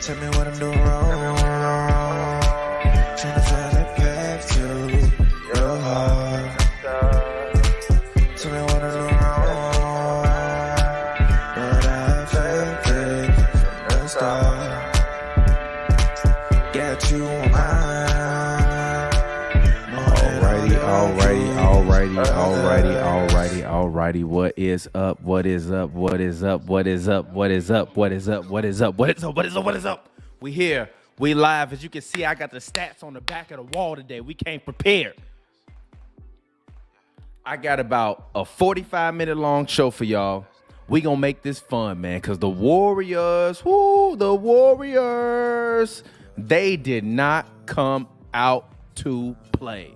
Tell me what I'm doing wrong. Trying to find a path to your heart. Tell me what I'm doing wrong. But I faked it from the start. Get you on mine. Alrighty. What is up? We here. We live. As you can see, I got the stats on the back of the wall today. We came prepared. I got about a 45-minute long show for y'all. We gonna make this fun, man, because the Warriors, they did not come out to play.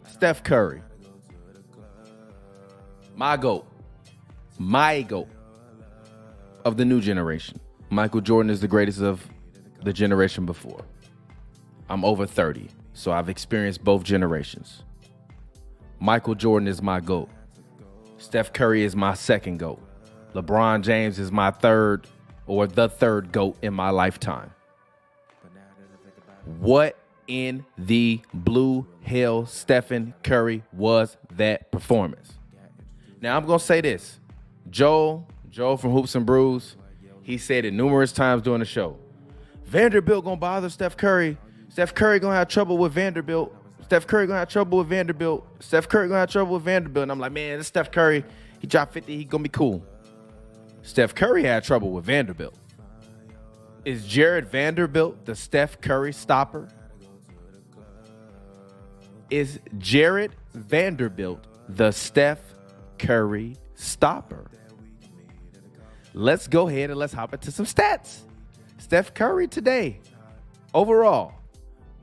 Steph Curry, my GOAT of the new generation. Michael Jordan is the greatest of the generation before. I'm over 30, so I've experienced both generations. Michael Jordan is my GOAT. Steph Curry is my second GOAT. LeBron James is my third or the third GOAT in my lifetime. What in the blue hell, Stephen Curry, was that performance? Now, I'm going to say this. Joel from Hoops and Brews, he said it numerous times during the show. Vanderbilt going to bother Steph Curry. Steph Curry going to have trouble with Vanderbilt. Steph Curry going to have trouble with Vanderbilt. Steph Curry going to have trouble with Vanderbilt. And I'm like, man, this Steph Curry, he dropped 50, he going to be cool. Steph Curry had trouble with Vanderbilt. Is Jared Vanderbilt the Steph Curry stopper? Is Jared Vanderbilt the Steph Curry stopper? Let's go ahead and let's hop into some stats. Steph Curry today, overall,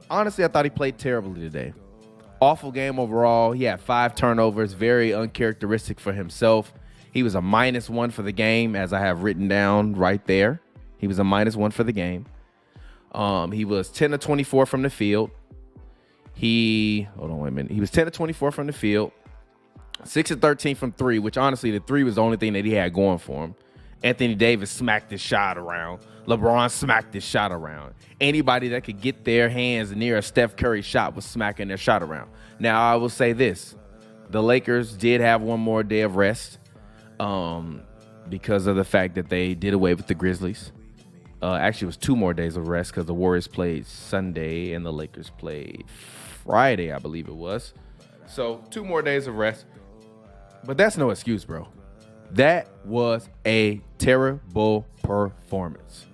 honestly, I thought he played terribly today. Awful game overall. He had 5 turnovers, very uncharacteristic for himself. He was a -1 for the game, as I have written down right there. He was a -1 for the game. He was 10 of 24 from the field. He was 10 of 24 from the field, 6 of 13 from 3, which honestly, the 3 was the only thing that he had going for him. Anthony Davis smacked his shot around. LeBron smacked his shot around. Anybody that could get their hands near a Steph Curry shot was smacking their shot around. Now, I will say this. The Lakers did have one more day of rest because of the fact that they did away with the Grizzlies. Actually, it was 2 more days of rest because the Warriors played Sunday and the Lakers played Friday, I believe it was. So 2 more days of rest. But that's no excuse, bro. That was a terrible performance.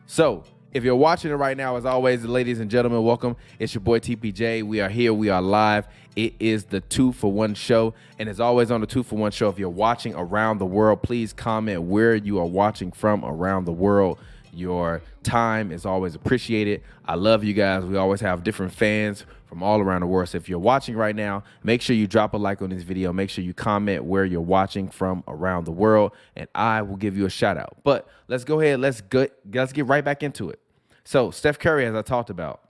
So if you're watching it right now, as always, ladies and gentlemen, welcome. It's your boy TPJ. We are here. We are live. It is the 2-for-1 show. And as always on the 2-for-1 show, if you're watching around the world, please comment where you are watching from around the world. Your time is always appreciated. I love you guys. We always have different fans from all around the world. So if you're watching right now, make sure you drop a like on this video. Make sure you comment where you're watching from around the world, and I will give you a shout out. But let's go ahead. Let's get right back into it. So Steph Curry, as I talked about,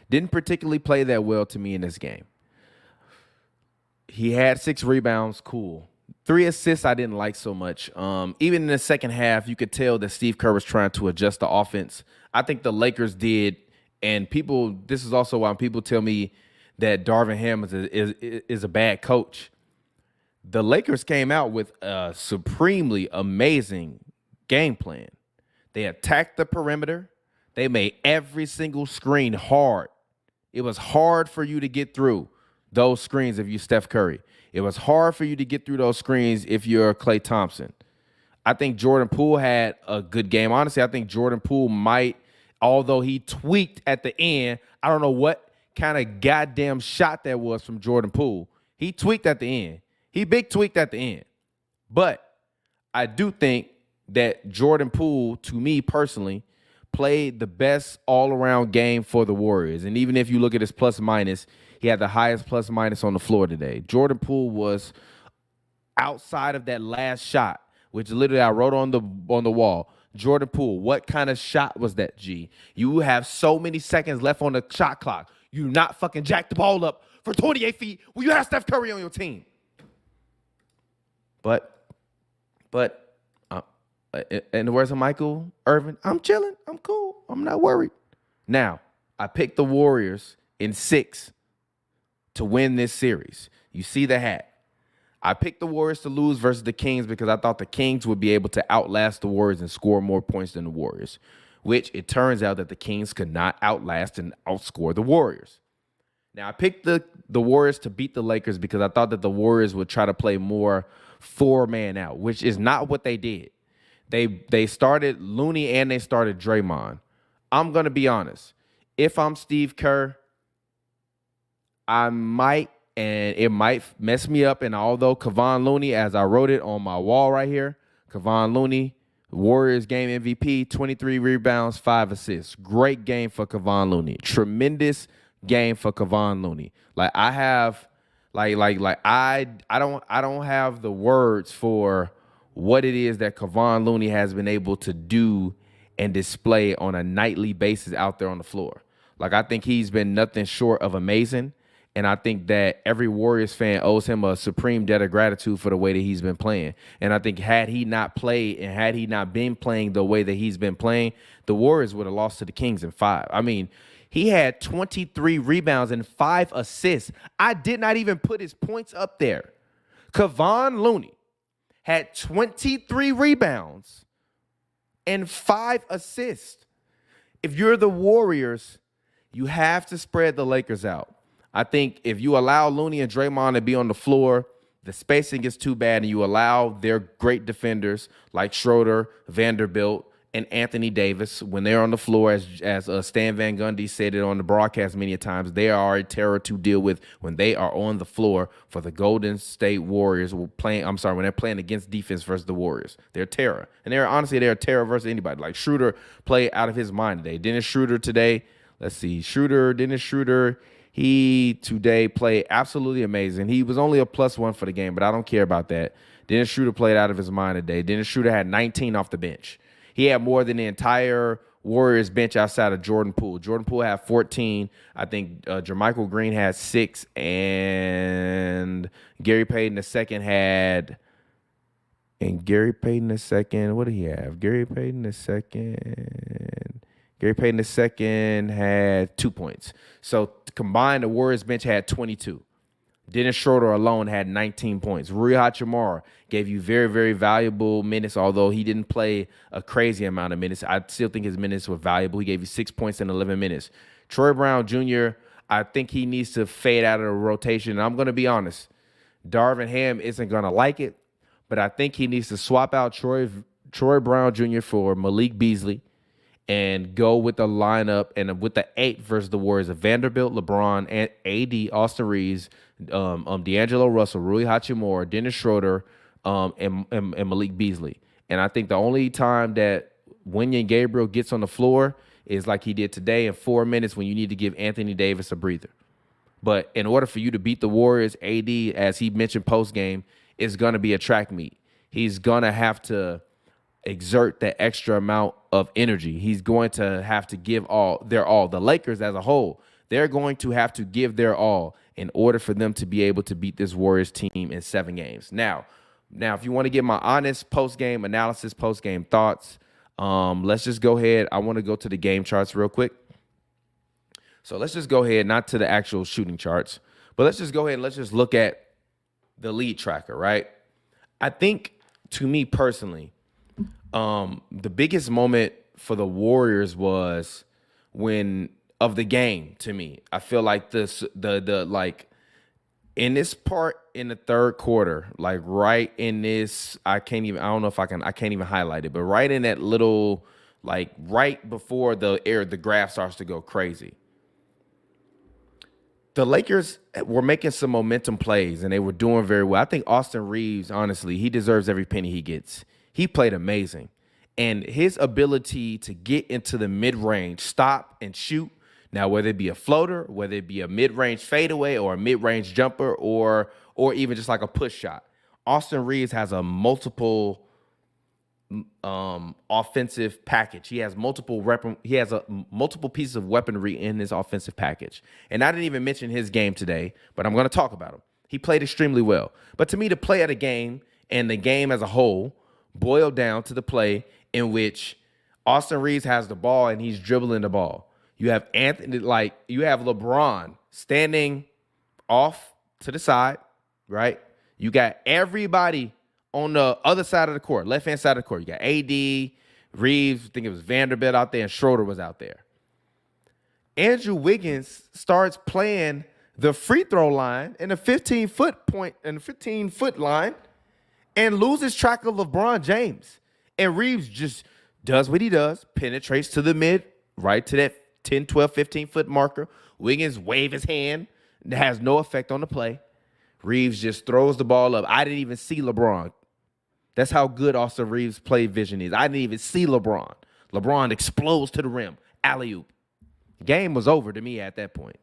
didn't particularly play that well to me in this game. He had 6 rebounds. Cool. 3 assists I didn't like so much. Even in the second half, you could tell that Steve Kerr was trying to adjust the offense. I think the Lakers did, and this is also why people tell me that Darvin Ham is a bad coach. The Lakers came out with a supremely amazing game plan. They attacked the perimeter. They made every single screen hard. It was hard for you to get through those screens if you're Steph Curry. It was hard for you to get through those screens if you're Klay Thompson. I think Jordan Poole had a good game. Honestly, I think Jordan Poole might, although he tweaked at the end, I don't know what kind of goddamn shot that was from Jordan Poole. He tweaked at the end. He big tweaked at the end. But I do think that Jordan Poole, to me personally, played the best all-around game for the Warriors. And even if you look at his plus-minus, he had the highest plus-minus on the floor today. Jordan Poole was outside of that last shot, which literally I wrote on the wall. Jordan Poole, what kind of shot was that, G? You have so many seconds left on the shot clock. You not fucking jack the ball up for 28 feet when you have Steph Curry on your team. But In the words of Michael Irvin, I'm chilling. I'm cool. I'm not worried. Now, I picked the Warriors in 6 to win this series. You see the hat. I picked the Warriors to lose versus the Kings because I thought the Kings would be able to outlast the Warriors and score more points than the Warriors, which it turns out that the Kings could not outlast and outscore the Warriors. Now, I picked the Warriors to beat the Lakers because I thought that the Warriors would try to play more 4-man out, which is not what they did. They started Looney and they started Draymond. I'm going to be honest. If I'm Steve Kerr, I might, and it might mess me up. And although Kevon Looney, as I wrote it on my wall right here, Kevon Looney, Warriors game MVP, 23 rebounds, 5 assists. Great game for Kevon Looney. Tremendous game for Kevon Looney. Like I have, I don't have the words for what it is that Kevon Looney has been able to do and display on a nightly basis out there on the floor. Like I think he's been nothing short of amazing. And I think that every Warriors fan owes him a supreme debt of gratitude for the way that he's been playing. And I think had he not played and had he not been playing the way that he's been playing, the Warriors would have lost to the Kings in 5. I mean, he had 23 rebounds and 5 assists. I did not even put his points up there. Kevon Looney had 23 rebounds and 5 assists. If you're the Warriors, you have to spread the Lakers out. I think if you allow Looney and Draymond to be on the floor, the spacing is too bad, and you allow their great defenders like Schroeder, Vanderbilt, and Anthony Davis, when they're on the floor, as Stan Van Gundy said it on the broadcast many times, they are a terror to deal with when they are on the floor for the Golden State Warriors when they're playing against defense versus the Warriors. They're terror. And they're a terror versus anybody. Like Schroeder played out of his mind today. Dennis Schroeder today, Dennis Schroeder, he today played absolutely amazing. He was only a +1 for the game, but I don't care about that. Dennis Schroeder played out of his mind today. Dennis Schroeder had 19 off the bench. He had more than the entire Warriors bench outside of Jordan Poole. Jordan Poole had 14. I think Jermichael Green had 6, and Gary Payton II had. And Gary Payton II, what did he have? Gary Payton II had 2 points. So combined, the Warriors bench had 22. Dennis Schroeder alone had 19 points. Rui Hachimura gave you very, very valuable minutes, although he didn't play a crazy amount of minutes. I still think his minutes were valuable. He gave you 6 points in 11 minutes. Troy Brown Jr., I think he needs to fade out of the rotation. And I'm going to be honest, Darvin Ham isn't going to like it, but I think he needs to swap out Troy Brown Jr. for Malik Beasley and go with the lineup and with the 8 versus the Warriors of Vanderbilt, LeBron, and AD, Austin Reeves, D'Angelo Russell, Rui Hachimura, Dennis Schroeder, and Malik Beasley. And I think the only time that Wenyen Gabriel gets on the floor is like he did today in 4 minutes when you need to give Anthony Davis a breather. But in order for you to beat the Warriors, AD, as he mentioned post-game, is going to be a track meet. He's going to have to exert that extra amount of energy. He's going to have to give their all. The Lakers as a whole, they're going to have to give their all in order for them to be able to beat this Warriors team in 7 games. Now, if you want to get my honest post-game analysis, post-game thoughts, let's just go ahead. I want to go to the game charts real quick. So let's just go ahead, not to the actual shooting charts, but let's just go ahead and let's just look at the lead tracker, right? I think, to me personally, the biggest moment for the Warriors was of the game, to me. I feel like in this part in the third quarter, like right in this, I can't even highlight it, but right in that little, like right before the graph starts to go crazy. The Lakers were making some momentum plays, and they were doing very well. I think Austin Reeves, honestly, he deserves every penny he gets. He played amazing. And his ability to get into the mid-range, stop and shoot, now whether it be a floater, whether it be a mid-range fadeaway or a mid-range jumper or even just like a push shot. Austin Reeves has a multiple offensive package. He has multiple pieces of weaponry in his offensive package. And I didn't even mention his game today, but I'm going to talk about him. He played extremely well. But to me, to play at a game and the game as a whole, boiled down to the play in which Austin Reeves has the ball and he's dribbling the ball. You have you have LeBron standing off to the side, right? You got everybody on the other side of the court, left-hand side of the court. You got AD, Reeves, I think it was Vanderbilt out there, and Schroeder was out there. Andrew Wiggins starts playing the free throw line in the 15-foot line and loses track of LeBron James. And Reeves just does what he does, penetrates to the mid, right to that 10, 12, 15-foot marker. Wiggins wave his hand. It has no effect on the play. Reeves just throws the ball up. I didn't even see LeBron. That's how good Austin Reeves' play vision is. I didn't even see LeBron. LeBron explodes to the rim. Alley-oop. Game was over to me at that point.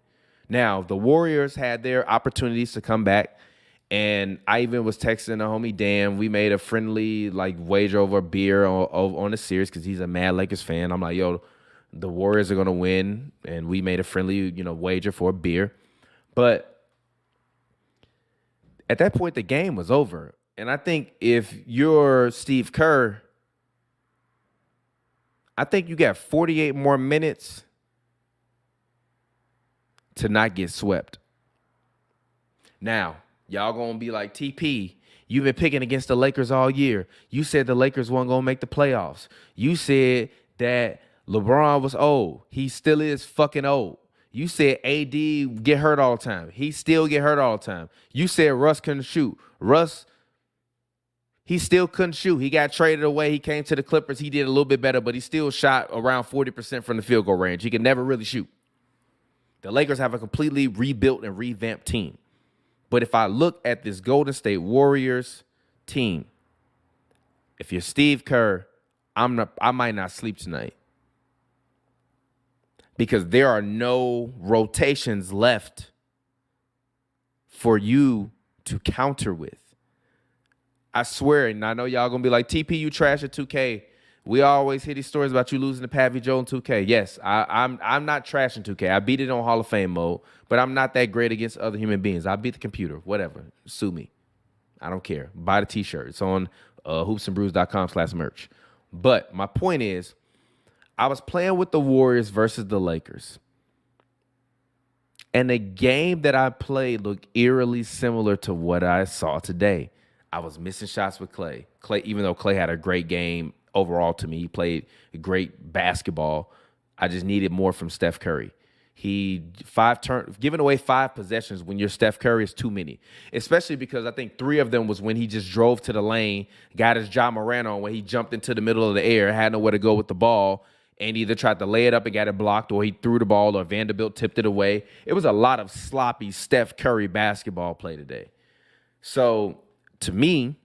Now, the Warriors had their opportunities to come back, and I even was texting the homie Dan. We made a friendly wager over a beer on the series because he's a mad Lakers fan. I'm like, yo, the Warriors are going to win, and we made a friendly wager for a beer. But at that point, the game was over. And I think if you're Steve Kerr, I think you got 48 more minutes to not get swept. Now, y'all going to be like, TP, you've been picking against the Lakers all year. You said the Lakers weren't going to make the playoffs. You said that LeBron was old. He still is fucking old. You said AD get hurt all the time. He still get hurt all the time. You said Russ couldn't shoot. Russ, he still couldn't shoot. He got traded away. He came to the Clippers. He did a little bit better, but he still shot around 40% from the field goal range. He could never really shoot. The Lakers have a completely rebuilt and revamped team. But if I look at this Golden State Warriors team, if you're Steve Kerr, I might not sleep tonight. Because there are no rotations left for you to counter with. I swear, and I know y'all going to be like, TP, you trash at 2K. We always hear these stories about you losing to Pavi Joe in 2K. Yes, I'm not trashing 2K. I beat it on Hall of Fame mode, but I'm not that great against other human beings. I beat the computer. Whatever. Sue me. I don't care. Buy the T-shirt. It's on hoopsandbrews.com/merch. But my point is, I was playing with the Warriors versus the Lakers. And the game that I played looked eerily similar to what I saw today. I was missing shots with Clay. Even though Clay had a great game overall to me, he played great basketball. I just needed more from Steph Curry. Giving away 5 possessions when you're Steph Curry is too many, especially because I think 3 of them was when he just drove to the lane, got his Ja Morant on when he jumped into the middle of the air, had nowhere to go with the ball, and either tried to lay it up and got it blocked, or he threw the ball, or Vanderbilt tipped it away. It was a lot of sloppy Steph Curry basketball play today. So to me,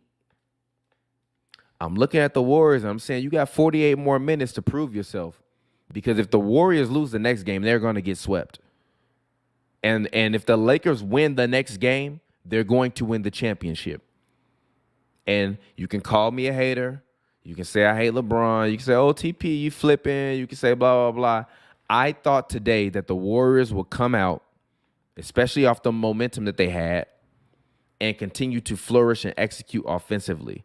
I'm looking at the Warriors and I'm saying you got 48 more minutes to prove yourself. Because if the Warriors lose the next game, they're going to get swept. And if the Lakers win the next game, they're going to win the championship. And you can call me a hater. You can say I hate LeBron. You can say, oh, TP, you flipping. You can say blah, blah, blah. I thought today that the Warriors would come out, especially off the momentum that they had, and continue to flourish and execute offensively.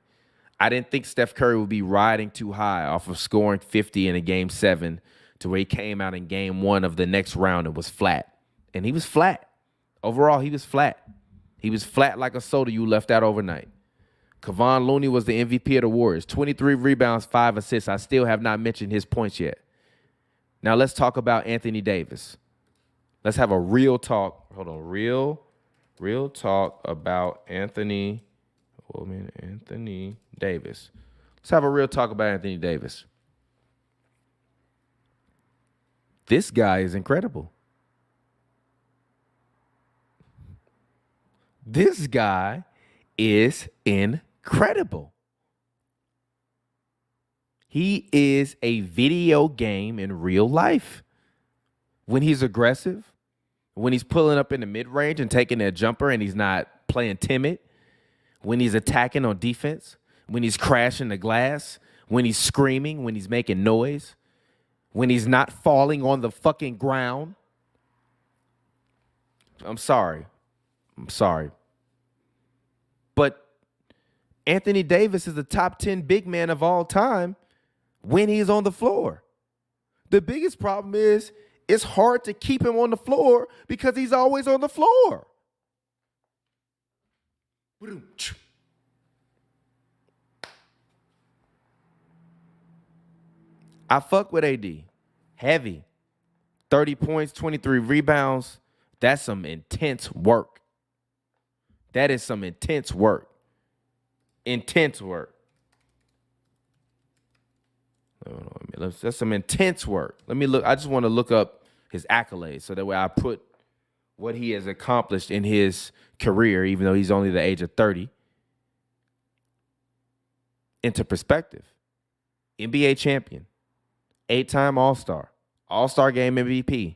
I didn't think Steph Curry would be riding too high off of scoring 50 in a Game 7 to where he came out in Game 1 of the next round and was flat. And he was flat. Overall, he was flat. He was flat like a soda you left out overnight. Kevon Looney was the MVP of the Warriors. 23 rebounds, 5 assists. I still have not mentioned his points yet. Now let's talk about Anthony Davis. Let's have a real talk. Hold on. Real talk about Anthony Davis. Let's have a real talk about Anthony Davis. This guy is incredible. This guy is incredible. He is a video game in real life. When he's aggressive, when he's pulling up in the mid-range and taking that jumper and he's not playing timid, when he's attacking on defense, when he's crashing the glass, when he's screaming, when he's making noise, when he's not falling on the fucking ground. I'm sorry. But Anthony Davis is the top 10 big man of all time when he's on the floor. The biggest problem is it's hard to keep him on the floor because he's always on the floor. I fuck with AD. Heavy. 30 points, 23 rebounds. That's some intense work. That is some intense work. Intense work. That's some intense work. Let me look. I just want to look up his accolades so that way I put what he has accomplished in his career, even though he's only the age of 30, into perspective. NBA champion, 8-time All-Star, All-Star Game MVP,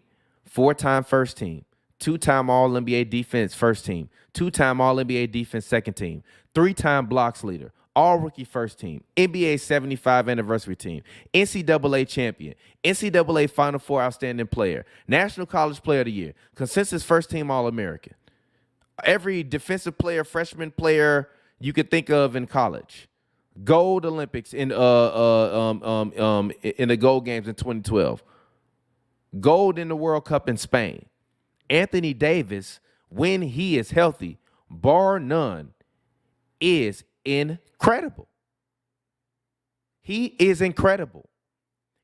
4-time first team, 2-time All-NBA defense first team, 2-time All-NBA defense second team, 3-time blocks leader, All-Rookie first team, NBA 75 anniversary team, NCAA champion, NCAA Final Four outstanding player, National College Player of the Year, consensus first team All-American, every defensive player, freshman player you could think of in college, gold Olympics in the gold games in 2012, gold in the World Cup in Spain. Anthony Davis, when he is healthy, bar none, is incredible. He is incredible.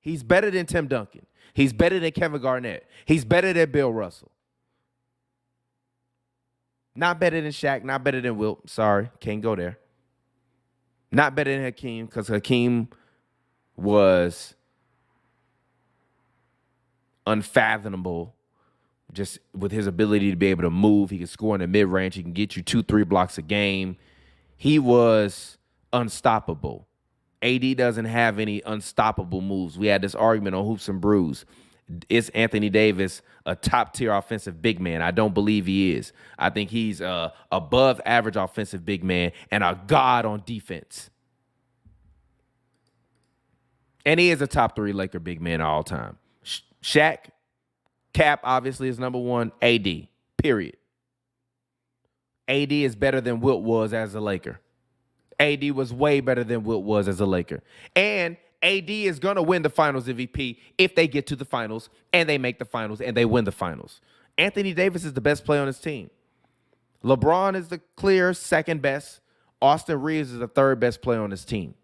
He's better than Tim Duncan. He's better than Kevin Garnett. He's better than Bill Russell. Not better than Shaq. Not better than Wilt. Sorry, can't go there. Not better than Hakeem, because Hakeem was unfathomable just with his ability to be able to move. He could score in the mid-range. He can get you 2-3 blocks a game. He was unstoppable. AD doesn't have any unstoppable moves. We had this argument on Hoops and Brews. Is Anthony Davis a top-tier offensive big man? I don't believe he is. I think he's a above-average offensive big man and a god on defense. And he is a top 3 Laker big man all time. Shaq, Cap obviously is number 1. AD, period. AD is better than Wilt was as a Laker. AD was way better than Wilt was as a Laker. And AD is going to win the finals MVP if they get to the finals and they make the finals and they win the finals. Anthony Davis is the best player on his team. LeBron is the clear second best. Austin Reeves is the third best player on his team.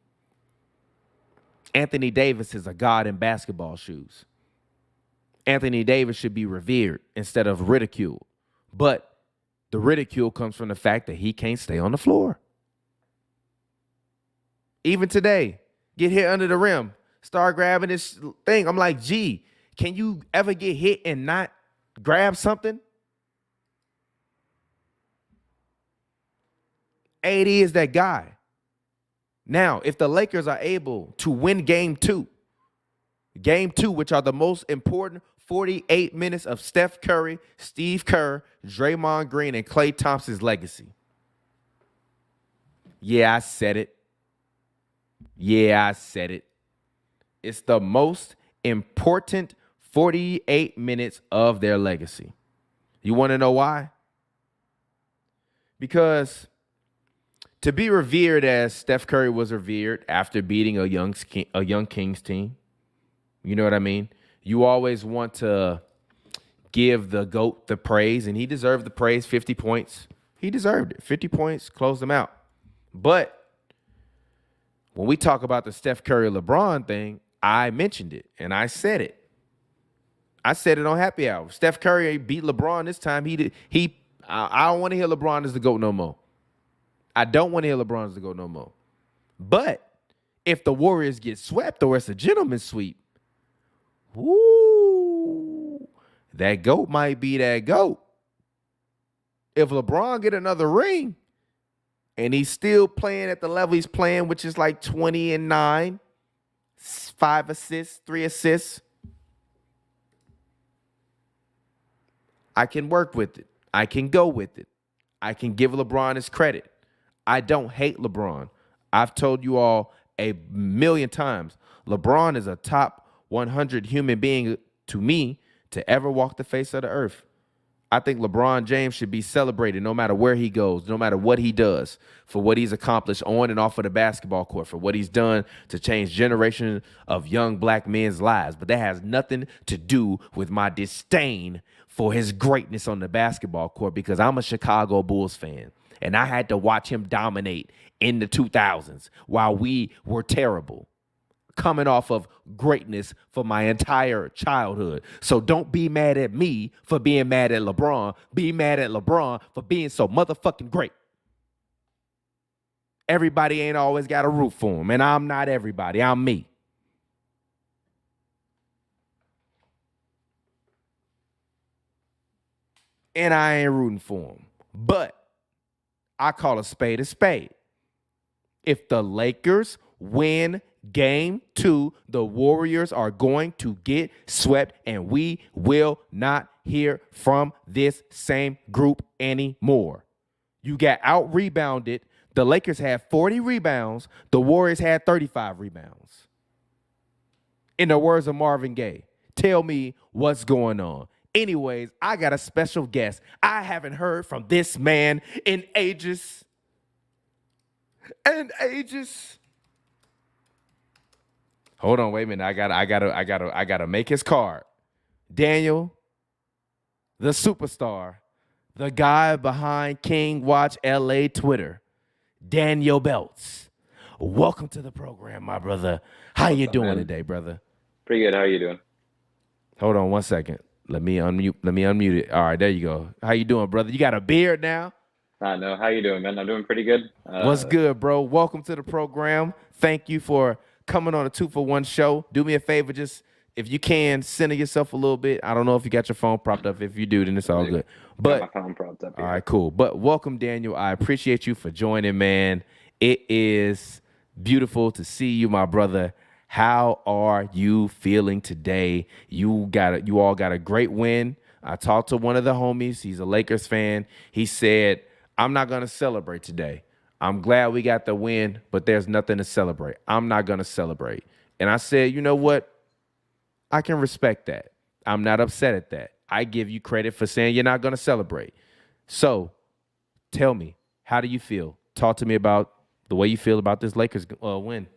Anthony Davis is a god in basketball shoes. Anthony Davis should be revered instead of ridiculed. But the ridicule comes from the fact that he can't stay on the floor. Even today, get hit under the rim, start grabbing this thing. I'm like, gee, can you ever get hit and not grab something? AD is that guy. Now, if the Lakers are able to win game two, which are the most important 48 minutes of Steph Curry, Steve Kerr, Draymond Green, and Klay Thompson's legacy. Yeah, I said it. It's the most important 48 minutes of their legacy. You want to know why? Because to be revered as Steph Curry was revered after beating a young Kings team, you know what I mean? You always want to give the GOAT the praise, and he deserved the praise, 50 points. He deserved it. 50 points, closed them out. But when we talk about the Steph Curry-LeBron thing, I mentioned it, and I said it. I said it on Happy Hour. Steph Curry beat LeBron this time. I don't want to hear LeBron as the GOAT no more. I don't want to hear LeBron as the GOAT no more. But if the Warriors get swept or it's a gentleman's sweep, woo, that GOAT might be that GOAT. If LeBron get another ring and he's still playing at the level he's playing, which is like 20-9, 5 assists, 3 assists, I can work with it. I can go with it. I can give LeBron his credit. I don't hate LeBron. I've told you all a million times, LeBron is a top 100 human being to me to ever walk the face of the earth. I think LeBron James should be celebrated no matter where he goes, no matter what he does, for what he's accomplished on and off of the basketball court, for what he's done to change generations of young black men's lives. But that has nothing to do with my disdain for his greatness on the basketball court, because I'm a Chicago Bulls fan and I had to watch him dominate in the 2000s while we were terrible, coming off of greatness for my entire childhood. So don't be mad at me for being mad at LeBron. Be mad at LeBron for being so motherfucking great. Everybody ain't always got a root for him, and I'm not everybody. I'm me. And I ain't rooting for him. But I call a spade a spade. If the Lakers win Game 2, the Warriors are going to get swept, and we will not hear from this same group anymore. You got out-rebounded. The Lakers had 40 rebounds. The Warriors had 35 rebounds. In the words of Marvin Gaye, tell me what's going on. Anyways, I got a special guest. I haven't heard from this man in ages. And ages. Hold on, wait a minute. I gotta make his card. Daniel, the superstar, the guy behind King Watch LA Twitter, Daniel Belts. Welcome to the program, my brother. How you doing today, brother? Pretty good. How are you doing? Hold on one second. Let me unmute it. All right, there you go. How you doing, brother? You got a beard now? I know. How you doing, man? I'm doing pretty good. What's good, bro? Welcome to the program. Thank you for coming on a 2-for-1 show. Do me a favor, just if you can, center yourself a little bit. I don't know if you got your phone propped up. If you do, then it's all good. But got my phone propped up here. All right, cool. But welcome, Daniel. I appreciate you for joining, man. It is beautiful to see you, my brother. How are you feeling today? You all got a great win. I talked to one of the homies. He's a Lakers fan. He said, I'm not going to celebrate today. I'm glad we got the win, but there's nothing to celebrate. I'm not going to celebrate. And I said, you know what? I can respect that. I'm not upset at that. I give you credit for saying you're not going to celebrate. So tell me, how do you feel? Talk to me about the way you feel about this Lakers win.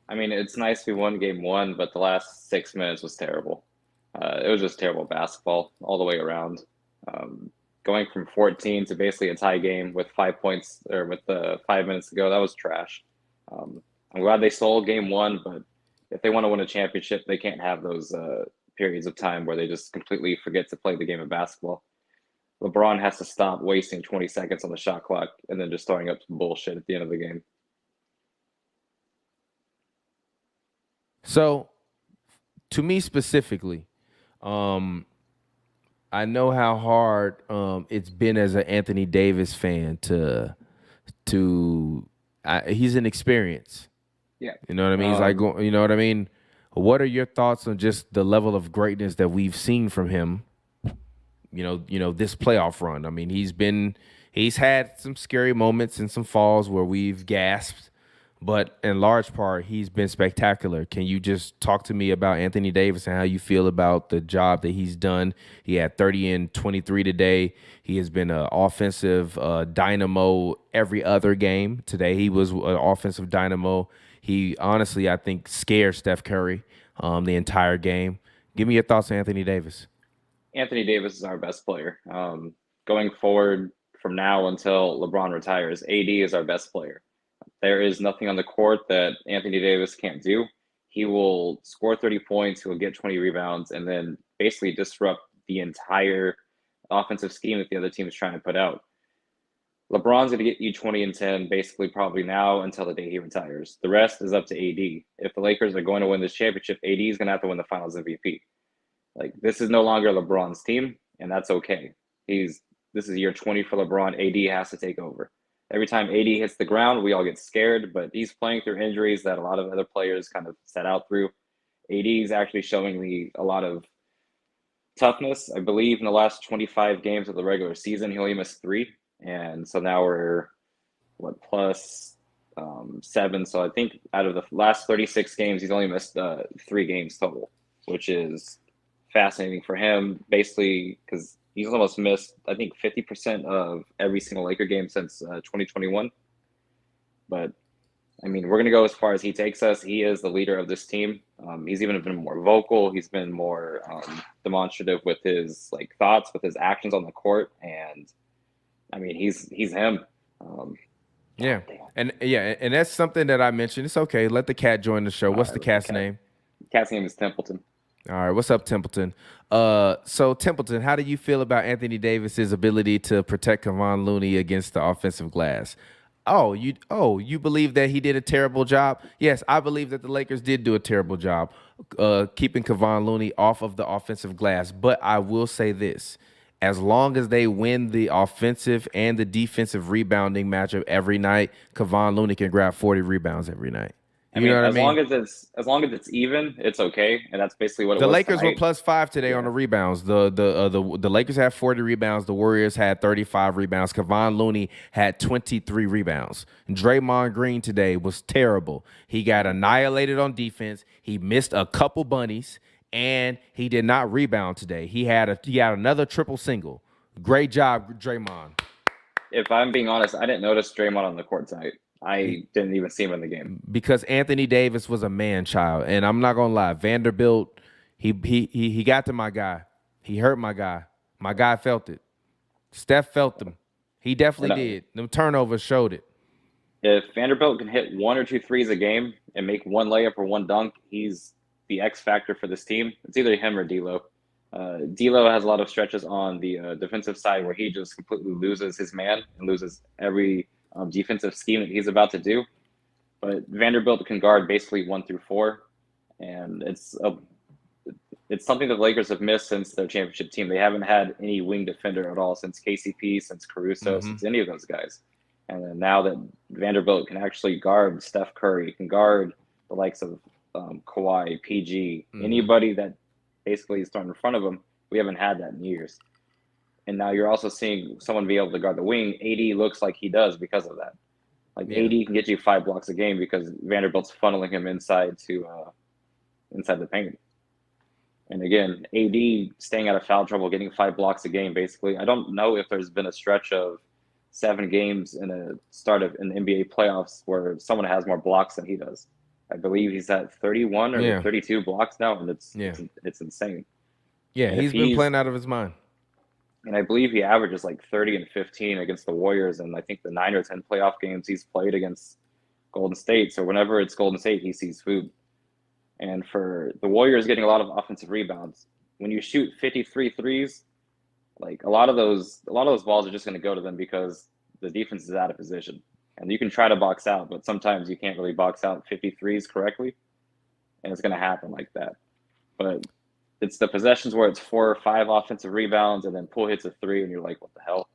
I mean, it's nice we won game 1, but the last 6 minutes was terrible. It was just terrible basketball all the way around. Going from 14 to basically a tie game with 5 points or with 5 minutes to go, that was trash. I'm glad they sold game 1, but if they want to win a championship, they can't have those periods of time where they just completely forget to play the game of basketball. LeBron has to stop wasting 20 seconds on the shot clock and then just throwing up some bullshit at the end of the game. So, to me specifically, I know how hard it's been as an Anthony Davis fan he's an experience. Yeah. You know what I mean? He's like, you know what I mean? What are your thoughts on just the level of greatness that we've seen from him? You know, this playoff run. I mean, he's had some scary moments and some falls where we've gasped, but in large part, he's been spectacular. Can you just talk to me about Anthony Davis and how you feel about the job that he's done? He had 30 and 23 today. He has been an offensive dynamo every other game. Today, he was an offensive dynamo. He honestly, I think, scared Steph Curry the entire game. Give me your thoughts on Anthony Davis. Anthony Davis is our best player. Going forward from now until LeBron retires, AD is our best player. There is nothing on the court that Anthony Davis can't do. He will score 30 points, he will get 20 rebounds, and then basically disrupt the entire offensive scheme that the other team is trying to put out. LeBron's going to get you 20 and 10 basically probably now until the day he retires. The rest is up to AD. If the Lakers are going to win this championship, AD is going to have to win the Finals MVP. Like, this is no longer LeBron's team, and that's okay. This is year 20 for LeBron. AD has to take over. Every time AD hits the ground, we all get scared, but he's playing through injuries that a lot of other players kind of set out through. AD is actually showing me a lot of toughness. I believe in the last 25 games of the regular season, he only missed 3. And so now we're, plus 7. So I think out of the last 36 games, he's only missed 3 games total, which is fascinating for him, basically because He's almost missed, I think, 50% of every single Laker game since 2021. But I mean, we're going to go as far as he takes us. He is the leader of this team. He's even been more vocal. He's been more demonstrative with his like thoughts, with his actions on the court, and I mean, he's him. Yeah, and that's something that I mentioned. It's okay. Let the cat join the show. What's the cat's name? Cat's name is Templeton. All right, what's up, Templeton? So Templeton, how do you feel about Anthony Davis's ability to protect Kevon Looney against the offensive glass? You believe that he did a terrible job? Yes, I believe that the Lakers did do a terrible job keeping Kevon Looney off of the offensive glass. But I will say this. As long as they win the offensive and the defensive rebounding matchup every night, Kevon Looney can grab 40 rebounds every night. You know what I mean? As long as it's even, it's okay, and that's basically what it was. The Lakers tonight. were +5 today on the rebounds. The Lakers had 40 rebounds. The Warriors had 35 rebounds. Kevon Looney had 23 rebounds. And Draymond Green today was terrible. He got annihilated on defense. He missed a couple bunnies, and he did not rebound today. He had another triple single. Great job, Draymond. If I'm being honest, I didn't notice Draymond on the court tonight. I didn't even see him in the game. Because Anthony Davis was a man-child. And I'm not going to lie, Vanderbilt, he got to my guy. He hurt my guy. My guy felt it. Steph felt them. He definitely did. Them turnovers showed it. If Vanderbilt can hit 1 or 2 threes a game and make one layup or one dunk, he's the X factor for this team. It's either him or D'Lo. D'Lo has a lot of stretches on the defensive side where he just completely loses his man and loses every defensive scheme that he's about to do. But Vanderbilt can guard basically 1 through 4, and it's something that the Lakers have missed since their championship team. They haven't had any wing defender at all since KCP, since Caruso, since any of those guys. And then now that Vanderbilt can actually guard Steph Curry, can guard the likes of Kawhi, PG, anybody that basically is thrown in front of them, we haven't had that in years. And now you're also seeing someone be able to guard the wing. AD looks like he does because of that. AD can get you 5 blocks a game because Vanderbilt's funneling him inside the paint. And again, AD staying out of foul trouble, getting 5 blocks a game, basically. I don't know if there's been a stretch of 7 games in the NBA playoffs where someone has more blocks than he does. I believe he's at 31 or 32 blocks now, and it's insane. Yeah, and he's been playing out of his mind. And I believe he averages 30 and 15 against the Warriors, and I think the 9 or 10 playoff games he's played against Golden State. So whenever it's Golden State, he sees food. And for the Warriors getting a lot of offensive rebounds, when you shoot 53 threes, a lot of those balls are just going to go to them because the defense is out of position. And you can try to box out, but sometimes you can't really box out 53s correctly, and it's going to happen like that. But it's the possessions where it's 4 or 5 offensive rebounds, and then Poole hits a 3, and you're like, what the hell?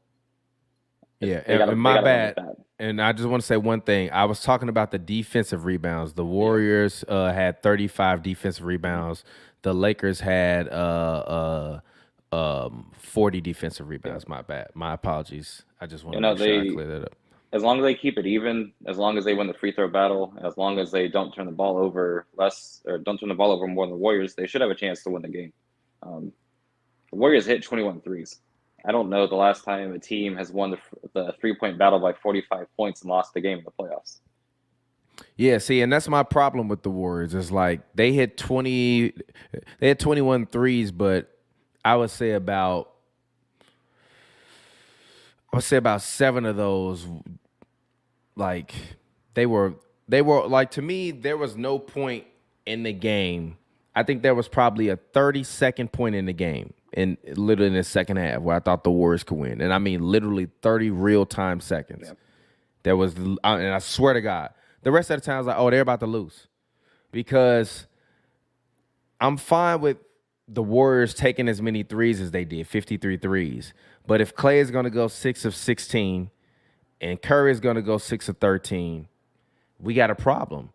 Yeah, and my bad. And I just want to say one thing. I was talking about the defensive rebounds. The Warriors had 35 defensive rebounds. The Lakers had 40 defensive rebounds. My bad. My apologies. I just want to make sure I clear that up. As long as they keep it even, as long as they win the free throw battle, as long as they don't turn the ball over don't turn the ball over more than the Warriors, they should have a chance to win the game. The Warriors hit 21 threes. I don't know the last time a team has won the 3-point battle by 45 points and lost the game in the playoffs. Yeah, see, and that's my problem with the Warriors. It's they had 21 threes, but I would say about 7 of those, they were to me, there was no point in the game. I think there was probably a 30-second point in the game, literally in the second half, where I thought the Warriors could win. And I mean, literally 30 real-time seconds. Yep. There was, and I swear to God, the rest of the time I was like, oh, they're about to lose. Because I'm fine with the Warriors taking as many threes as they did, 53 threes. But if Clay is going to go 6 of 16 and Curry is going to go 6 of 13, we got a problem.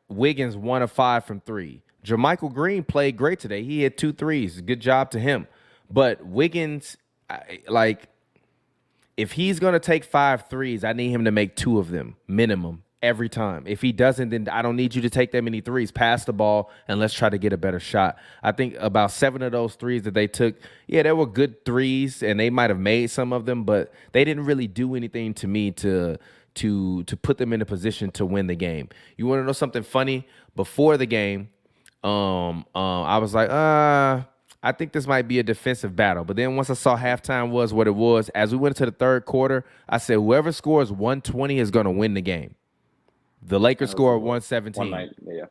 Wiggins 1 of 5 from 3. Jermichael Green played great today. He had 2 threes. Good job to him. But Wiggins, if he's going to take 5 threes, I need him to make 2 of them minimum every time. If he doesn't, then I don't need you to take that many threes. Pass the ball and let's try to get a better shot. I think about 7 of those threes that they took, yeah, they were good threes, and they might have made some of them, but they didn't really do anything to me to put them in a position to win the game. You want to know something funny? Before the game, I was like, I think this might be a defensive battle. But then once I saw halftime was what it was, as we went into the third quarter, I said whoever scores 120 is going to win the game. The Lakers scored 117. Yeah.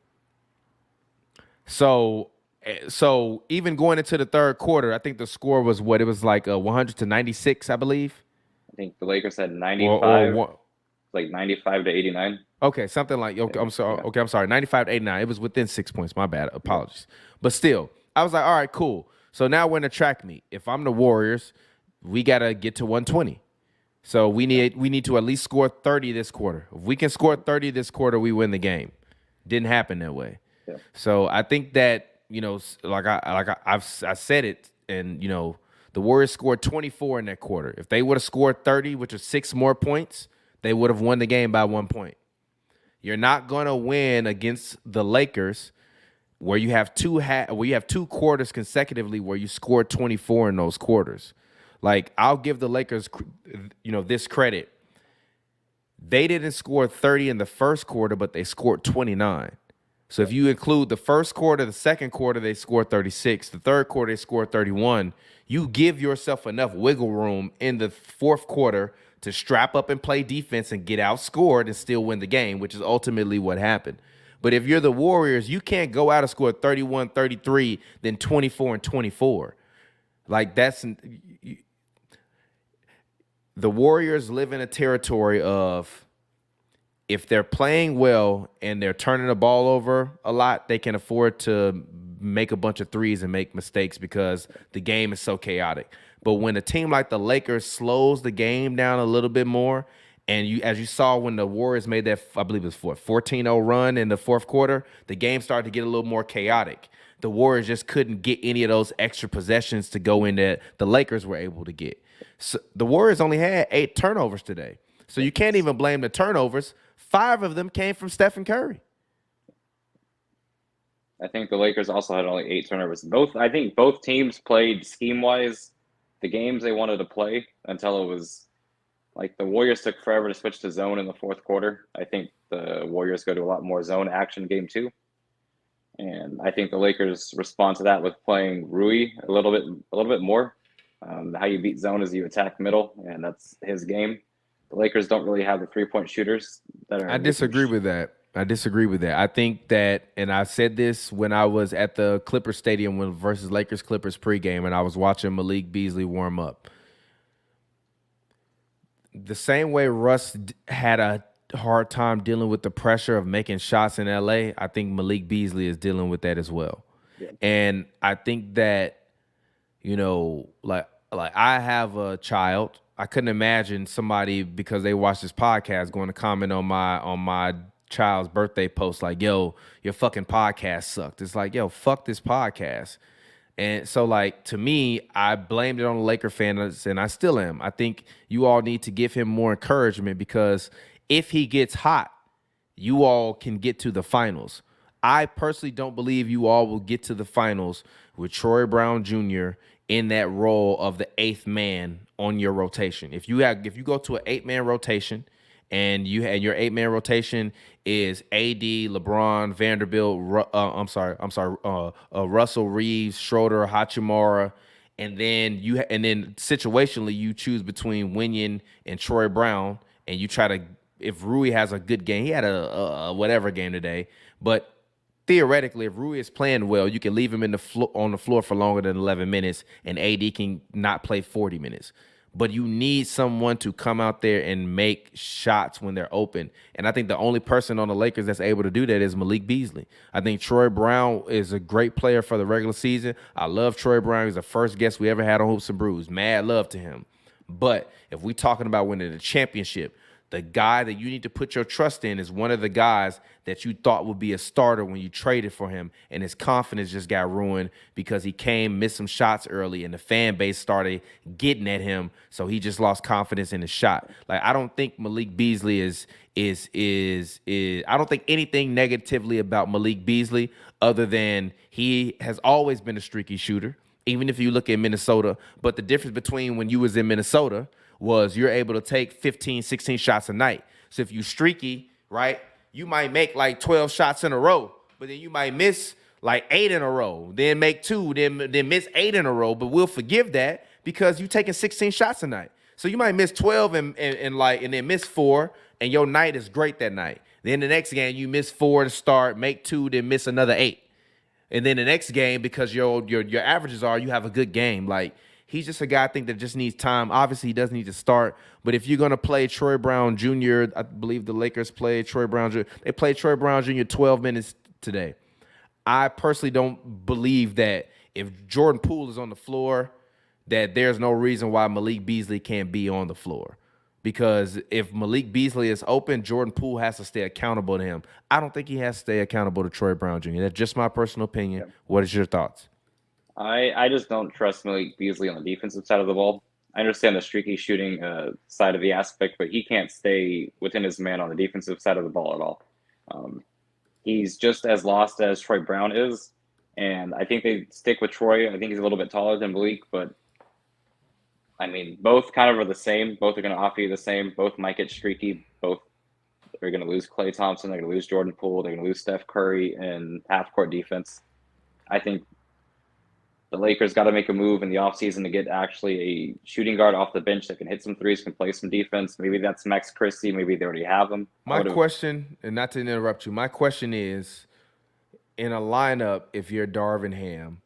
So even going into the third quarter, I think the score was what it was like 100-96, I believe. I think the Lakers had 95, like 95 to 89. Okay, something like okay. I'm sorry. Okay, I'm sorry. 95 to 89. It was within 6 points. My bad. Apologies. But still, I was like, all right, cool. So now we're in a track meet. If I'm the Warriors, we gotta get to 120. So we need to at least score 30 this quarter. If we can score 30 this quarter, we win the game. Didn't happen that way. Yeah. So I think that, you know, I said it, and you know, the Warriors scored 24 in that quarter. If they would have scored 30, which is 6 more points, they would have won the game by 1 point. You're not going to win against the Lakers where you have two quarters consecutively where you scored 24 in those quarters. Like, I'll give the Lakers, you know, this credit. They didn't score 30 in the first quarter, but they scored 29. So if you include the first quarter, the second quarter, they scored 36. The third quarter, they scored 31. You give yourself enough wiggle room in the fourth quarter to strap up and play defense and get outscored and still win the game, which is ultimately what happened. But if you're the Warriors, you can't go out and score 31, 33, then 24 and 24. Like, that's the Warriors live in a territory of, if they're playing well and they're turning the ball over a lot, they can afford to make a bunch of threes and make mistakes because the game is so chaotic. But when a team like the Lakers slows the game down a little bit more, and as you saw when the Warriors made that, I believe it was 14-0 run in the fourth quarter, the game started to get a little more chaotic. The Warriors just couldn't get any of those extra possessions to go in that the Lakers were able to get. So the Warriors only had 8 turnovers today. So you can't even blame the turnovers. 5 of them came from Stephen Curry. I think the Lakers also had only 8 turnovers. I think both teams played scheme-wise the games they wanted to play until it was like the Warriors took forever to switch to zone in the fourth quarter. I think the Warriors go to a lot more zone action game 2. And I think the Lakers respond to that with playing Rui a little bit more. How you beat zone is you attack middle, and that's his game. The Lakers don't really have the 3-point shooters that are. I disagree with that. I think that, and I said this when I was at the Clippers Stadium versus Lakers Clippers pregame, and I was watching Malik Beasley warm up. The same way Russ had a hard time dealing with the pressure of making shots in LA, I think Malik Beasley is dealing with that as well. Yeah. And I think that, you know, like I have a child. I couldn't imagine somebody, because they watch this podcast, going to comment on my child's birthday post like, yo, your fucking podcast sucked. It's like, yo, fuck this podcast. And so, like, to me, I blamed it on the Laker fans, and I still am. I think you all need to give him more encouragement, because if he gets hot, you all can get to the finals. I personally don't believe you all will get to the finals with Troy Brown Jr. in that role of the 8th man on your rotation. If you go to an 8-man rotation, and your 8-man rotation is AD, LeBron, Vanderbilt, Russell Reeves, Schroeder, Hachimura, and then situationally you choose between Winyon and Troy Brown, and you try to, if Rui has a good game, he had a whatever game today, but theoretically, if Rui is playing well, you can leave him on the floor for longer than 11 minutes, and AD can not play 40 minutes. But you need someone to come out there and make shots when they're open. And I think the only person on the Lakers that's able to do that is Malik Beasley. I think Troy Brown is a great player for the regular season. I love Troy Brown. He's the first guest we ever had on Hoops and Brews. Mad love to him. But if we're talking about winning the championship, The guy that you need to put your trust in is one of the guys that you thought would be a starter when you traded for him, and his confidence just got ruined because he missed some shots early, and the fan base started getting at him, so he just lost confidence in his shot. Like, I don't think Malik Beasley is I don't think anything negatively about Malik Beasley other than he has always been a streaky shooter, even if you look at Minnesota. But the difference between when you was in Minnesota was you're able to take 15, 16 shots a night. So if you streaky, right, you might make like 12 shots in a row, but then you might miss like 8 in a row, then make 2, then miss 8 in a row. But we'll forgive that because you taking 16 shots a night. So you might miss 12 and then miss 4, and your night is great that night. Then the next game you miss 4 to start, make 2, then miss another 8. And then the next game, because your averages are, you have a good game. Like, he's just a guy I think that just needs time. Obviously, he doesn't need to start. But if you're going to play Troy Brown Jr., I believe the Lakers played Troy Brown Jr. They played Troy Brown Jr. 12 minutes today. I personally don't believe that if Jordan Poole is on the floor, that there's no reason why Malik Beasley can't be on the floor. Because if Malik Beasley is open, Jordan Poole has to stay accountable to him. I don't think he has to stay accountable to Troy Brown Jr. That's just my personal opinion. Yeah. What is your thoughts? I just don't trust Malik Beasley on the defensive side of the ball. I understand the streaky shooting side of the aspect, but he can't stay within his man on the defensive side of the ball at all. He's just as lost as Troy Brown is, and I think they stick with Troy. I think he's a little bit taller than Malik, but I mean, both kind of are the same. Both are going to offer you the same. Both might get streaky. Both are going to lose Klay Thompson. They're going to lose Jordan Poole. They're going to lose Steph Curry in half-court defense. I think the Lakers got to make a move in the offseason to get actually a shooting guard off the bench that can hit some threes, can play some defense. Maybe that's Max Christie. Maybe they already have him. My question, and not to interrupt you, my question is, in a lineup, if you're Darvin Ham,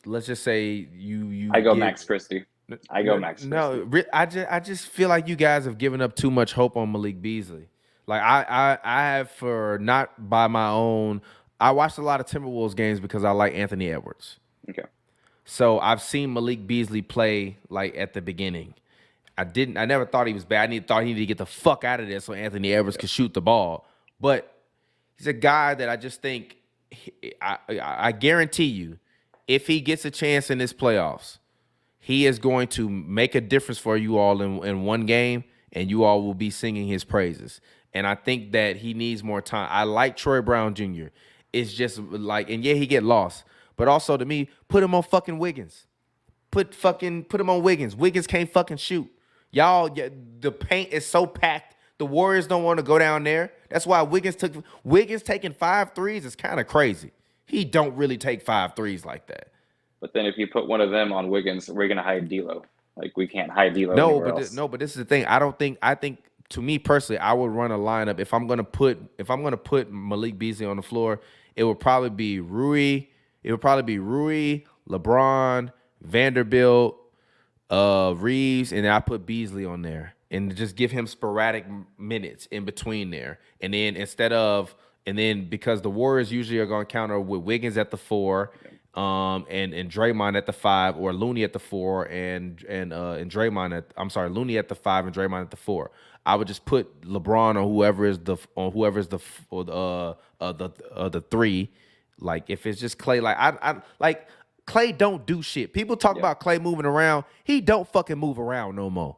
let's just say you I go Max Christie. Max Christie. No, I just feel like you guys have given up too much hope on Malik Beasley. Like, I have, for not by my own, I watched a lot of Timberwolves games because I like Anthony Edwards. Okay. So I've seen Malik Beasley play like at the beginning. I never thought he was bad. I thought he needed to get the fuck out of there so Anthony Edwards could shoot the ball. But he's a guy that I just think, I guarantee you, if he gets a chance in this playoffs, he is going to make a difference for you all in one game, and you all will be singing his praises. And I think that he needs more time. I like Troy Brown Jr. It's just like, and yeah, he get lost. But also, to me, put him on fucking Wiggins. Put him on Wiggins. Wiggins can't fucking shoot. Y'all, the paint is so packed. The Warriors don't want to go down there. That's why Wiggins taking 5 threes is kind of crazy. He don't really take 5 threes like that. But then if you put one of them on Wiggins, we're gonna hide D'Lo. Like, we can't hide D'Lo. But this is the thing. I think to me personally, I would run a lineup if I'm gonna put Malik Beasley on the floor. It would probably be Rui. It would probably be Rui, LeBron, Vanderbilt, Reeves, and then I put Beasley on there and just give him sporadic minutes in between there. And then because the Warriors usually are going to counter with Wiggins at the 4, and Draymond at the 5, or Looney at the 4, and Draymond at Looney at the 5 and Draymond at the 4. I would just put LeBron on whoever's the 3. Like, if it's just Klay, like I like Klay don't do shit. People talk about Klay moving around. He don't fucking move around no more.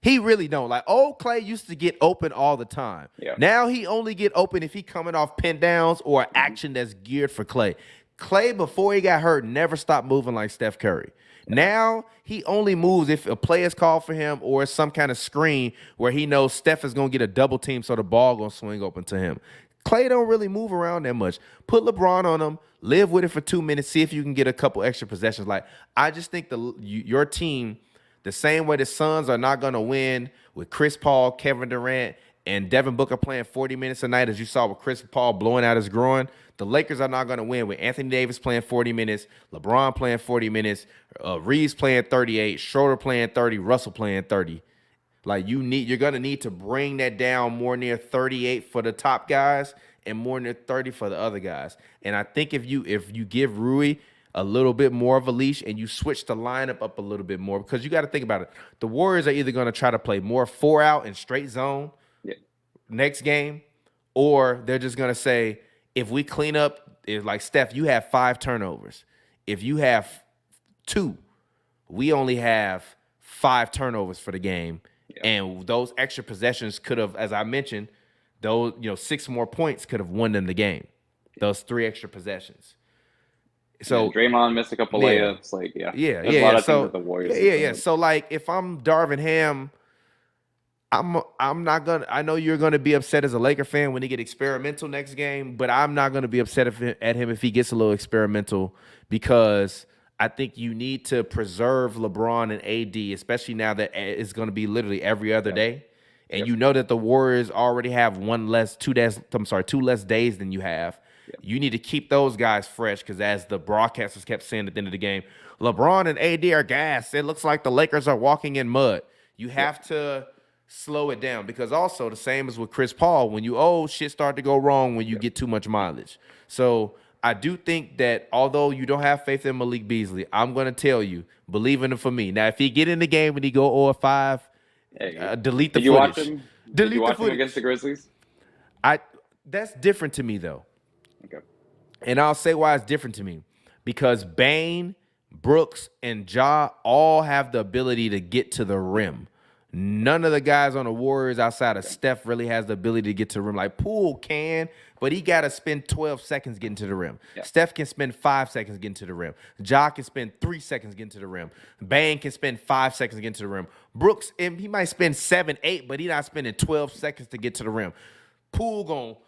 He really don't. Like, old Klay used to get open all the time. Yeah. Now he only get open if he coming off pin downs or action that's geared for Klay. Klay, before he got hurt, never stopped moving like Steph Curry. Now he only moves if a play is called for him or some kind of screen where he knows Steph is going to get a double team, so the ball going to swing open to him. Klay don't really move around that much. Put LeBron on him, live with it for 2 minutes, see if you can get a couple extra possessions. Like, I just think your team, the same way the Suns are not going to win with Chris Paul, Kevin Durant, and Devin Booker playing 40 minutes a night, as you saw with Chris Paul blowing out his groin, the Lakers are not going to win with Anthony Davis playing 40 minutes, LeBron playing 40 minutes, Reeves playing 38, Schroeder playing 30, Russell playing 30. Like, you're gonna need to bring that down more near 38 for the top guys and more near 30 for the other guys. And I think if you give Rui a little bit more of a leash and you switch the lineup up a little bit more, because you got to think about it. The Warriors are either going to try to play more 4-out and straight zone next game, or they're just going to say, if we clean up, if like Steph, you have 5 turnovers. If you have 2, we only have 5 turnovers for the game. And those extra possessions could have, as I mentioned, those 6 more points could have won them the game. Those 3 extra possessions. So Draymond missed a couple layups. Like, there's a lot of things that the Warriors. So like, if I'm Darvin Ham, I'm not gonna. I know you're gonna be upset as a Laker fan when he get experimental next game, but I'm not gonna be upset at him if he gets a little experimental, because I think you need to preserve LeBron and AD, especially now that it's going to be literally every other day. And you know that the Warriors already have 2 less days than you have. You need to keep those guys fresh, because as the broadcasters kept saying at the end of the game, LeBron and AD are gassed. It looks like the Lakers are walking in mud. You have to slow it down, because also the same as with Chris Paul, when shit start to go wrong when you get too much mileage. So I do think that although you don't have faith in Malik Beasley, I'm going to tell you, believe in him for me. Now, if he get in the game and he go 0-5, delete the footage. Did you watch him against the Grizzlies? That's different to me, though. Okay. And I'll say why it's different to me. Because Bane, Brooks, and Ja all have the ability to get to the rim. None of the guys on the Warriors outside of Steph really has the ability to get to the rim. Like, Poole can, but he got to spend 12 seconds getting to the rim. Steph can spend 5 seconds getting to the rim. Ja can spend 3 seconds getting to the rim. Bane can spend 5 seconds getting to the rim. Brooks, he might spend 7, 8, but he's not spending 12 seconds to get to the rim. Poole going to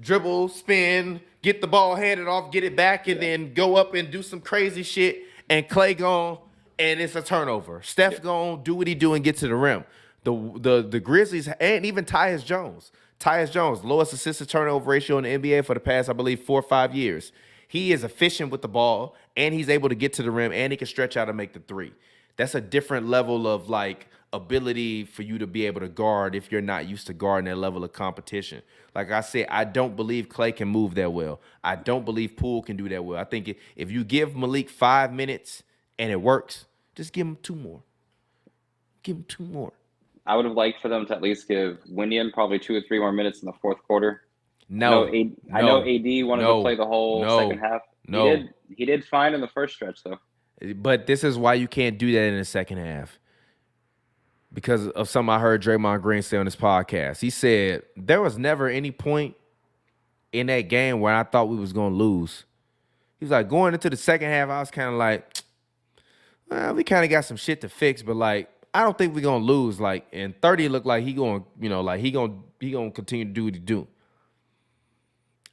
dribble, spin, get the ball handed off, get it back, and then go up and do some crazy shit. And Klay gone, and it's a turnover. Steph gonna do what he do and get to the rim. The Grizzlies, and even Tyus Jones, lowest assist to turnover ratio in the NBA for the past, I believe, 4 or 5 years. He is efficient with the ball, and he's able to get to the rim, and he can stretch out and make the 3. That's a different level of like ability for you to be able to guard if you're not used to guarding that level of competition. Like I said, I don't believe Klay can move that well. I don't believe Poole can do that well. I think if you give Malik 5 minutes and it works, just give him 2 more. Give him 2 more. I would have liked for them to at least give Winian probably 2 or 3 more minutes in the fourth quarter. I know AD wanted to play the whole second half. He did fine in the first stretch, though. But this is why you can't do that in the second half. Because of something I heard Draymond Green say on his podcast. He said, there was never any point in that game where I thought we was going to lose. He was like, going into the second half, I was kind of like, well, we kind of got some shit to fix, but like, I don't think we're going to lose. Like, and 30 looked like he going, he going to continue to do what he do.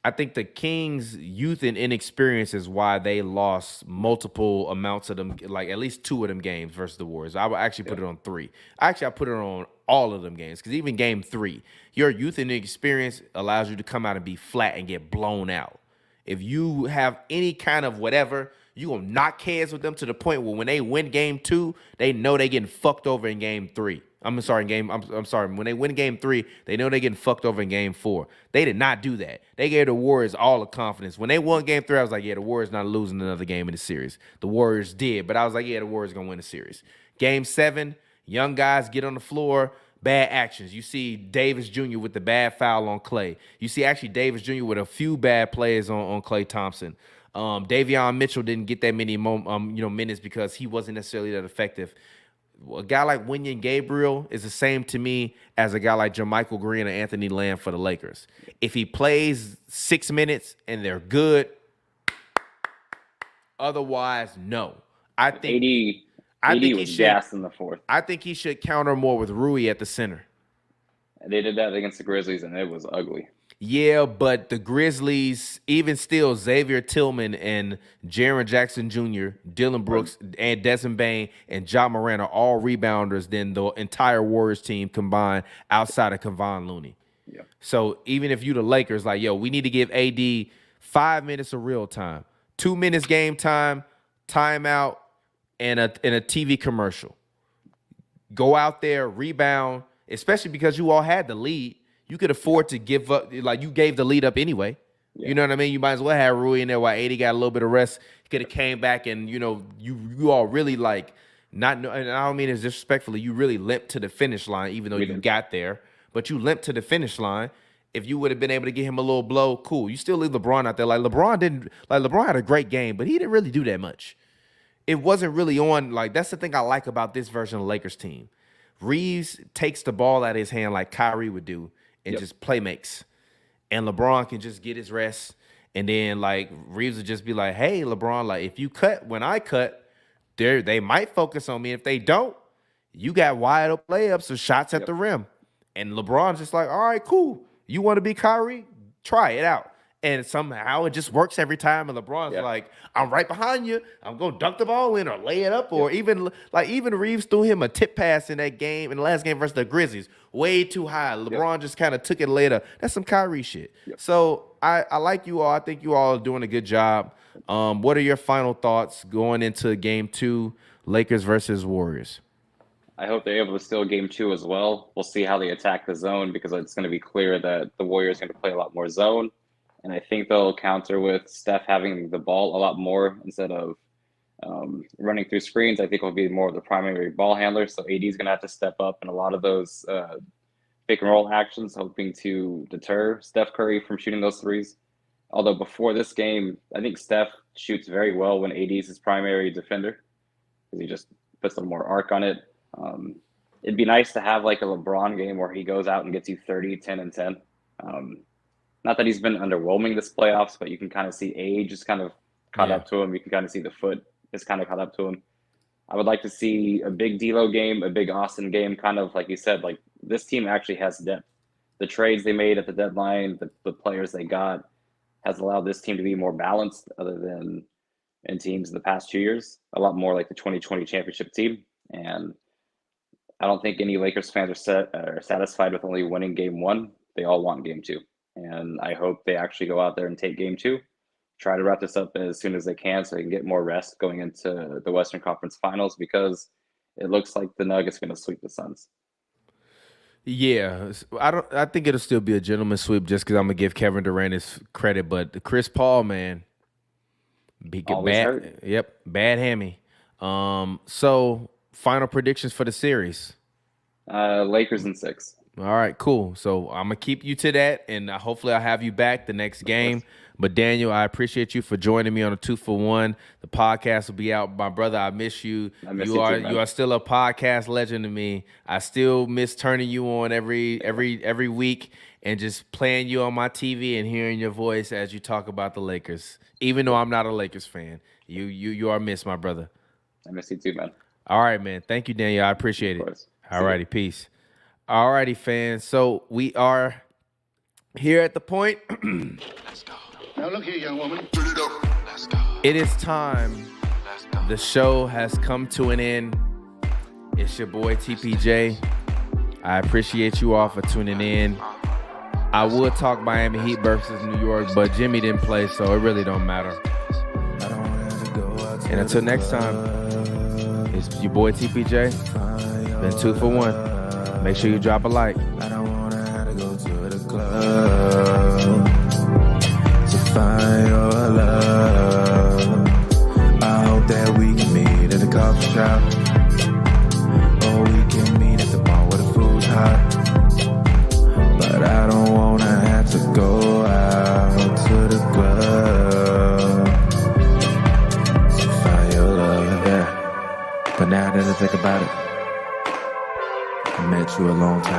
I think the Kings' youth and inexperience is why they lost multiple amounts of them, like at least 2 of them games versus the Warriors. I would actually put it on 3. I put it on all of them games, because even game 3, your youth and inexperience allows you to come out and be flat and get blown out. If you have any kind of whatever, you gonna knock heads with them to the point where when they win game 2, they know they getting fucked over in game 3. I'm sorry. When they win game 3, they know they're getting fucked over in game 4. They did not do that. They gave the Warriors all the confidence. When they won game 3, I was like, yeah, the Warriors not losing another game in the series. The Warriors did, but I was like, yeah, the Warriors going to win the series. Game 7, young guys get on the floor, bad actions. You see Davis Jr. with the bad foul on Klay. You see actually Davis Jr. with a few bad plays on Klay Thompson. Davion Mitchell didn't get that many minutes because he wasn't necessarily that effective. A guy like Wenyen Gabriel is the same to me as a guy like JaMychal Green or Anthony Lamb for the Lakers. If he plays 6 minutes and they're good, otherwise, no. I think AD was gassed in the fourth. I think he should counter more with Rui at the center. They did that against the Grizzlies, and it was ugly. Yeah, but the Grizzlies, even still, Xavier Tillman and Jaren Jackson Jr., Dylan Brooks, and Desmond Bane, and Ja Morant are all rebounders than the entire Warriors team combined outside of Kevon Looney. Yeah. So even if you the Lakers, like, yo, we need to give AD 5 minutes of real time, 2 minutes game time, timeout, and a TV commercial. Go out there, rebound, especially because you all had the lead. You could afford to give up, like you gave the lead up anyway. You know what I mean? You might as well have Rui in there while AD got a little bit of rest. He could have came back and, you all really like not. And I don't mean it disrespectfully. You really limped to the finish line, even though you got there. But you limped to the finish line. If you would have been able to get him a little blow, cool. You still leave LeBron out there. LeBron had a great game, but he didn't really do that much. It wasn't really on. Like, that's the thing I like about this version of the Lakers team. Reeves takes the ball out of his hand like Kyrie would do and just play makes. And LeBron can just get his rest. And then, like, Reeves would just be like, hey, LeBron, like, if you cut when I cut, they might focus on me. If they don't, you got wide open layups or shots at the rim. And LeBron's just like, all right, cool. You want to be Kyrie? Try it out. And somehow it just works every time. And LeBron's like, I'm right behind you. I'm going to dunk the ball in or lay it up. Or even Reeves threw him a tip pass in that game, in the last game versus the Grizzlies. Way too high. LeBron just kind of took it later. That's some Kyrie shit. So I like you all. I think you all are doing a good job. What are your final thoughts going into game 2, Lakers versus Warriors? I hope they're able to steal game 2 as well. We'll see how they attack the zone because it's going to be clear that the Warriors are going to play a lot more zone. And I think they'll counter with Steph having the ball a lot more instead of running through screens. I think he'll be more of the primary ball handler. So AD is going to have to step up in a lot of those pick and roll actions, hoping to deter Steph Curry from shooting those threes. Although before this game, I think Steph shoots very well when AD is his primary defender because he just puts a little more arc on it. It'd be nice to have like a LeBron game where he goes out and gets you 30, 10, and 10. Not that he's been underwhelming this playoffs, but you can kind of see age is kind of caught up to him. You can kind of see the foot is kind of caught up to him. I would like to see a big D'Lo game, a big Austin game, kind of like you said, like this team actually has depth. The trades they made at the deadline, the players they got has allowed this team to be more balanced other than in teams in the past 2 years, a lot more like the 2020 championship team. And I don't think any Lakers fans are satisfied with only winning game 1. They all want game 2. And I hope they actually go out there and take game 2, try to wrap this up as soon as they can so they can get more rest going into the Western Conference Finals because it looks like the Nuggets are going to sweep the Suns. Yeah, I think it'll still be a gentleman's sweep just because I'm going to give Kevin Durant his credit. But Chris Paul, man, bad hammy. So final predictions for the series. Lakers in 6. All right, cool. So I'm going to keep you to that, and hopefully I'll have you back the next game. But, Daniel, I appreciate you for joining me on a 2-for-1. The podcast will be out. My brother, I miss you. You are still a podcast legend to me. I still miss turning you on every week and just playing you on my TV and hearing your voice as you talk about the Lakers. Even though I'm not a Lakers fan, you are missed, my brother. I miss you too, man. All right, man. Thank you, Daniel. I appreciate it. All righty, peace. All righty, fans. So we are here at the point. Let's go. Now look here, young woman. Let's go. It is time. The show has come to an end. It's your boy TPJ. I appreciate you all for tuning in. I would talk Miami Heat versus New York, but Jimmy didn't play, so it really don't matter. And until next time, it's your boy TPJ. Been 2-for-1. Make sure you drop a like. I don't wanna have to go to the club to find your love. I hope that we can meet at the coffee shop, or we can meet at the bar where the food's hot. But I don't wanna have to go out to the club to find your love. Yeah. But now that I think about it, I met you a long time